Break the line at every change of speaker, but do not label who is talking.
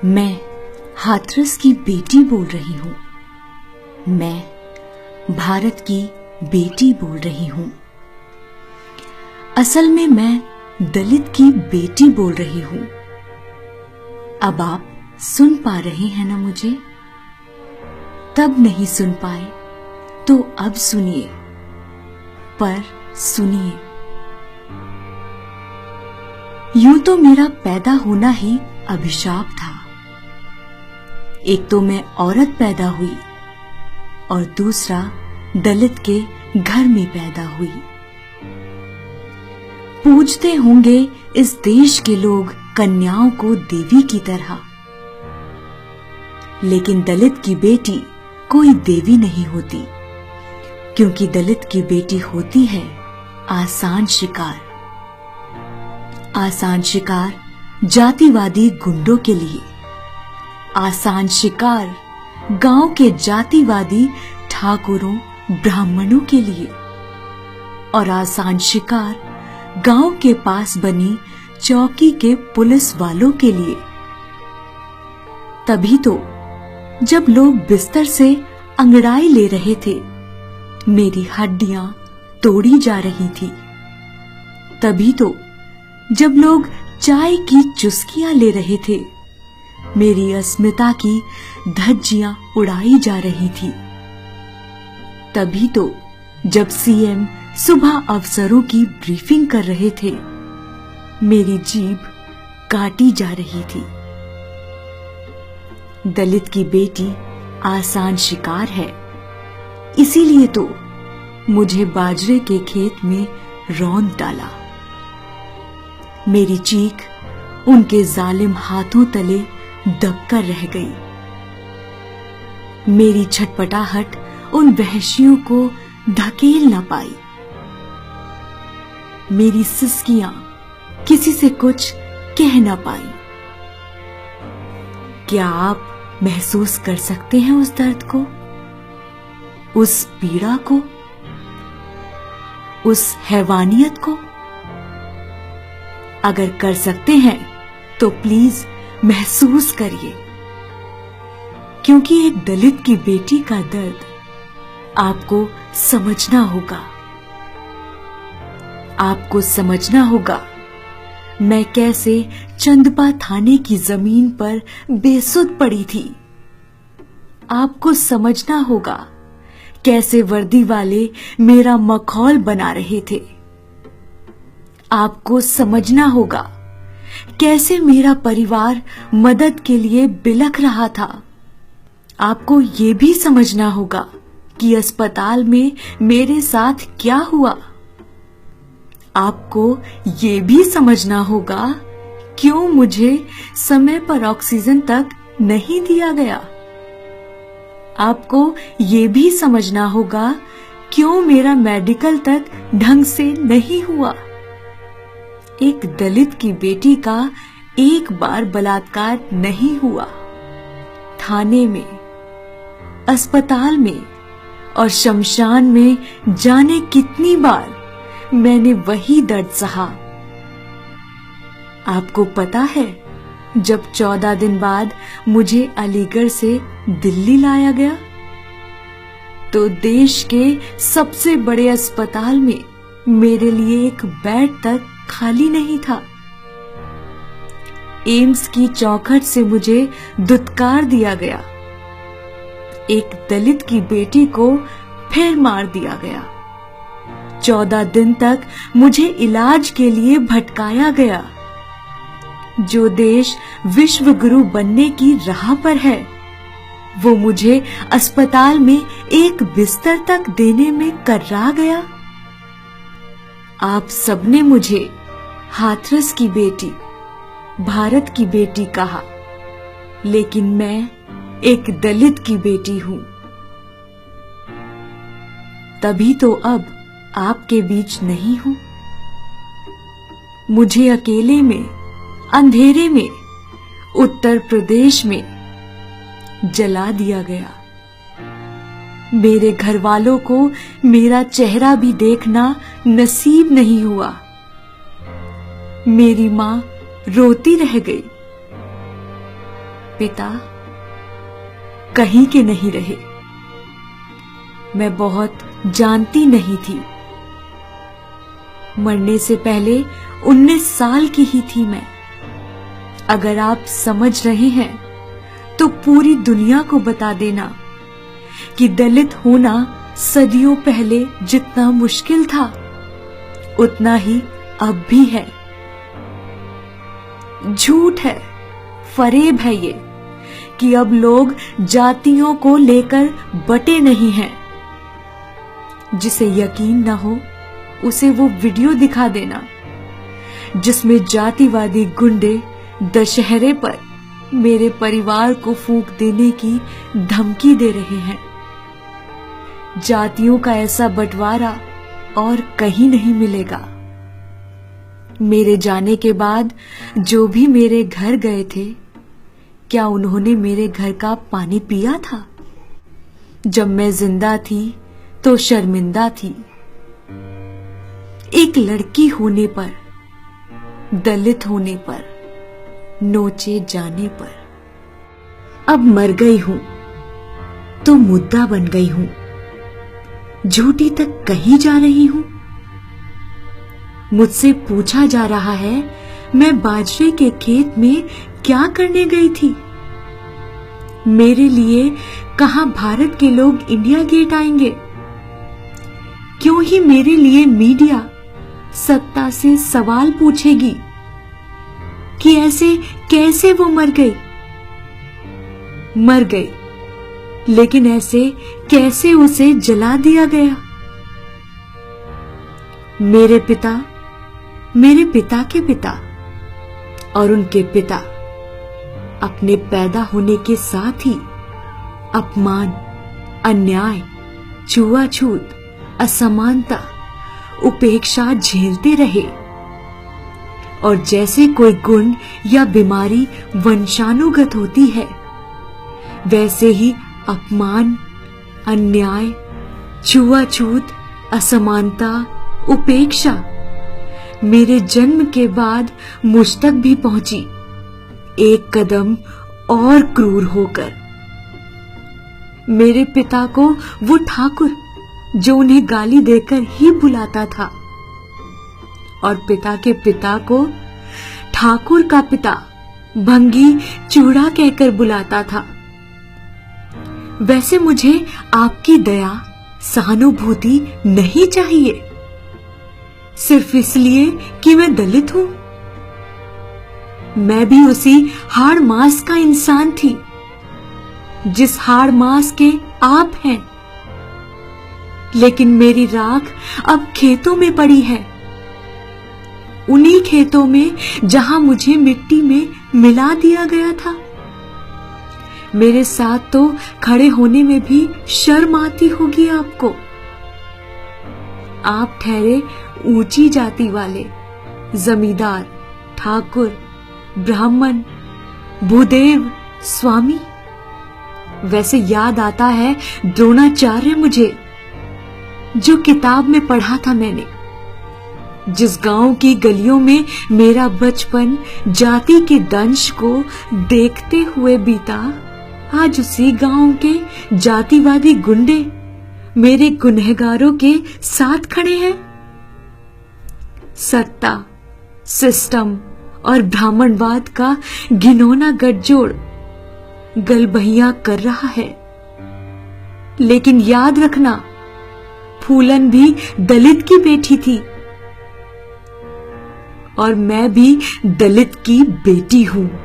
मैं हाथरस की बेटी बोल रही हूँ। मैं भारत की बेटी बोल रही हूँ। असल में मैं दलित की बेटी बोल रही हूँ। अब आप सुन पा रहे हैं ना मुझे? तब नहीं सुन पाए तो अब सुनिए, पर सुनिए। यूं तो मेरा पैदा होना ही अभिशाप था। एक तो मैं औरत पैदा हुई और दूसरा दलित के घर में पैदा हुई। पूजते होंगे इस देश के लोग कन्याओं को देवी की तरह, लेकिन दलित की बेटी कोई देवी नहीं होती, क्योंकि दलित की बेटी होती है आसान शिकार। आसान शिकार जातिवादी गुंडों के लिए, आसान शिकार गांव के जातिवादी ठाकुरों ब्राह्मणों के लिए, और आसान शिकार गांव के पास बनी चौकी के पुलिस वालों के लिए। तभी तो जब लोग बिस्तर से अंगड़ाई ले रहे थे, मेरी हड्डियां तोड़ी जा रही थी। तभी तो जब लोग चाय की चुस्कियां ले रहे थे, मेरी अस्मिता की धज्जियां उड़ाई जा रही थी। तभी तो जब सीएम सुबह अफसरों की ब्रीफिंग कर रहे थे, मेरी जीभ काटी जा रही थी। दलित की बेटी आसान शिकार है, इसीलिए तो मुझे बाजरे के खेत में रौंद डाला। मेरी चीख उनके जालिम हाथों तले दबकर रह गई। मेरी छटपटाहट उन वहशियों को ढकेल न पाई। मेरी सिसकियां किसी से कुछ कह न पाई। क्या आप महसूस कर सकते हैं उस दर्द को, उस पीड़ा को, उस हैवानियत को? अगर कर सकते हैं तो प्लीज महसूस करिए, क्योंकि एक दलित की बेटी का दर्द आपको समझना होगा। आपको समझना होगा मैं कैसे चंदपा थाने की जमीन पर बेसुध पड़ी थी। आपको समझना होगा कैसे वर्दी वाले मेरा मखौल बना रहे थे। आपको समझना होगा कैसे मेरा परिवार मदद के लिए बिलख रहा था। आपको ये भी समझना होगा कि अस्पताल में मेरे साथ क्या हुआ। आपको ये भी समझना होगा क्यों मुझे समय पर ऑक्सीजन तक नहीं दिया गया। आपको ये भी समझना होगा क्यों मेरा मेडिकल तक ढंग से नहीं हुआ। एक दलित की बेटी का एक बार बलात्कार नहीं हुआ। थाने में, अस्पताल में और शमशान में जाने कितनी बार मैंने वही दर्द सहा। आपको पता है, जब 14 दिन बाद मुझे अलीगढ़ से दिल्ली लाया गया, तो देश के सबसे बड़े अस्पताल में मेरे लिए एक बेड तक खाली नहीं था। एम्स की चौखट से मुझे दुत्कार दिया गया। एक दलित की बेटी को फिर मार दिया गया। 14 दिन तक मुझे इलाज के लिए भटकाया गया। जो देश विश्व गुरु बनने की राह पर है, वो मुझे अस्पताल में एक बिस्तर तक देने में कर्रा गया। आप सबने मुझे हाथरस की बेटी, भारत की बेटी कहा, लेकिन मैं एक दलित की बेटी हूं। तभी तो अब आपके बीच नहीं हूं। मुझे अकेले में, अंधेरे में, उत्तर प्रदेश में जला दिया गया। मेरे घर वालों को मेरा चेहरा भी देखना नसीब नहीं हुआ। मेरी मां रोती रह गई। पिता कहीं के नहीं रहे। मैं बहुत जानती नहीं थी। मरने से पहले 19 साल की ही थी मैं। अगर आप समझ रहे हैं तो पूरी दुनिया को बता देना कि दलित होना सदियों पहले जितना मुश्किल था उतना ही अब भी है। झूठ है, फरेब है ये कि अब लोग जातियों को लेकर बटे नहीं हैं। जिसे यकीन ना हो उसे वो वीडियो दिखा देना जिसमें जातिवादी गुंडे दशहरे पर मेरे परिवार को फूंक देने की धमकी दे रहे हैं। जातियों का ऐसा बंटवारा और कहीं नहीं मिलेगा। मेरे जाने के बाद जो भी मेरे घर गए थे, क्या उन्होंने मेरे घर का पानी पिया था? जब मैं जिंदा थी तो शर्मिंदा थी, एक लड़की होने पर, दलित होने पर, नोचे जाने पर। अब मर गई हूं तो मुद्दा बन गई हूं, झूठी तक कहीं जा रही हूं। मुझसे पूछा जा रहा है मैं बाजरे के खेत में क्या करने गई थी। मेरे लिए कहां भारत के लोग इंडिया गेट आएंगे? क्यों ही मेरे लिए मीडिया सत्ता से सवाल पूछेगी कि ऐसे कैसे वो मर गई? मर गई, लेकिन ऐसे कैसे उसे जला दिया गया? मेरे पिता, मेरे पिता के पिता और उनके पिता अपने पैदा होने के साथ ही अपमान, अन्याय, छुआछूत, असमानता, उपेक्षा झेलते रहे। और जैसे कोई गुण या बीमारी वंशानुगत होती है, वैसे ही अपमान, अन्याय, छुआछूत, असमानता, उपेक्षा मेरे जन्म के बाद मुझ तक भी पहुंची, एक कदम और क्रूर होकर। मेरे पिता को वो ठाकुर जो उन्हें गाली देकर ही बुलाता था, और पिता के पिता को ठाकुर का पिता भंगी चूड़ा कहकर बुलाता था। वैसे मुझे आपकी दया, सहानुभूति नहीं चाहिए, सिर्फ इसलिए कि मैं दलित हूं। मैं भी उसी हाड़ मांस का इंसान थी जिस हाड़ मांस के आप हैं, लेकिन मेरी राख अब खेतों में पड़ी है, उन्हीं खेतों में जहां मुझे मिट्टी में मिला दिया गया था। मेरे साथ तो खड़े होने में भी शर्म आती होगी आपको। आप ठहरे ऊंची जाति वाले, जमींदार, ठाकुर, ब्राह्मण, भूदेव, स्वामी। वैसे याद आता है द्रोणाचार्य मुझे, जो किताब में पढ़ा था मैंने। जिस गांव की गलियों में मेरा बचपन जाति के दंश को देखते हुए बीता, आज उसी गांव के जातिवादी गुंडे मेरे गुनहगारों के साथ खड़े हैं। सत्ता, सिस्टम और ब्राह्मणवाद का घिनौना गठजोड़ गलबहियां कर रहा है। लेकिन याद रखना, फूलन भी दलित की बेटी थी और मैं भी दलित की बेटी हूं।